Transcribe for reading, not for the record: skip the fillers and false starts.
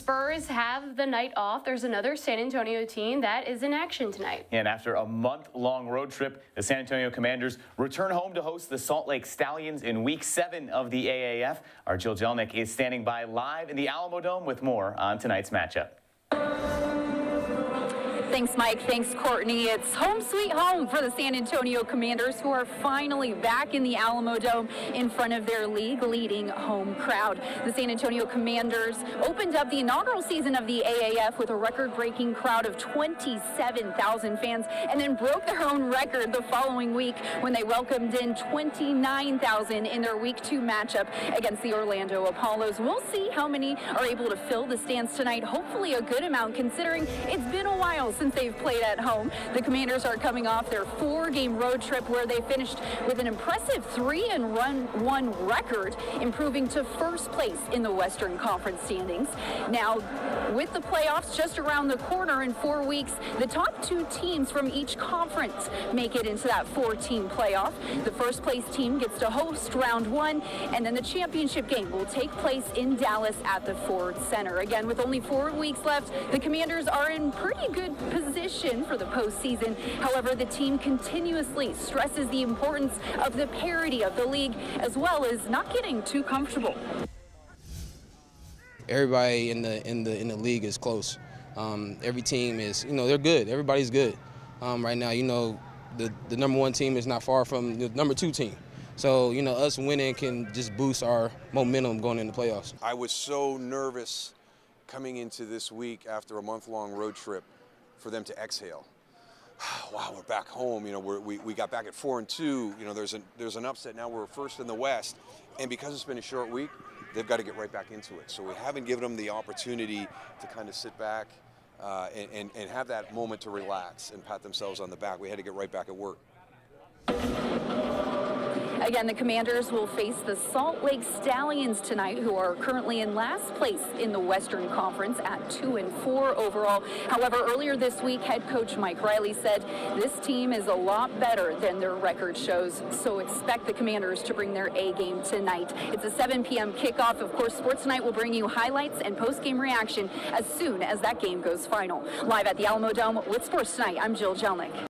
Spurs have the night off, there's another San Antonio team that is in action tonight. And after a month-long road trip, the San Antonio Commanders return home to host the Salt Lake Stallions in Week 7 of the AAF. Our Jill Jelnick is standing by live in the Alamodome with more on tonight's matchup. Thanks, Mike. Thanks, Courtney. It's home sweet home for the San Antonio Commanders, who are finally back in the Alamodome in front of their league-leading home crowd. The San Antonio Commanders opened up the inaugural season of the AAF with a record-breaking crowd of 27,000 fans, and then broke their own record the following week when they welcomed in 29,000 in their Week 2 matchup against the Orlando Apollos. We'll see how many are able to fill the stands tonight. Hopefully a good amount, considering it's been a while since they've played at home. The Commanders are coming off their 4-game road trip where they finished with an impressive 3-1 record, improving to first place in the Western Conference standings. Now, with the playoffs just around the corner in 4 weeks, the top 2 teams from each conference make it into that 4-team playoff. The first place team gets to host round 1, and then the championship game will take place in Dallas at the Ford Center. Again, with only 4 weeks left, the Commanders are in pretty good position for the postseason. However, the team continuously stresses the importance of the parity of the league, as well as not getting too comfortable. Everybody in the league is close. Every team is, they're good. Everybody's good. Right now, the number 1 team is not far from the number 2 team. So, us winning can just boost our momentum going into the playoffs. I was so nervous coming into this week after a month-long road trip for them to exhale. Wow, we're back home. We got back at 4-2. There's an upset now. We're first in the West, and because it's been a short week, they've got to get right back into it. So we haven't given them the opportunity to kind of sit back and have that moment to relax and pat themselves on the back. We had to get right back at work. Again, the Commanders will face the Salt Lake Stallions tonight, who are currently in last place in the Western Conference at 2-4 overall. However, earlier this week, head coach Mike Riley said this team is a lot better than their record shows, so expect the Commanders to bring their A game tonight. It's a 7 p.m. kickoff. Of course, Sports Tonight will bring you highlights and post-game reaction as soon as that game goes final. Live at the Alamodome with Sports Tonight, I'm Jill Jelnick.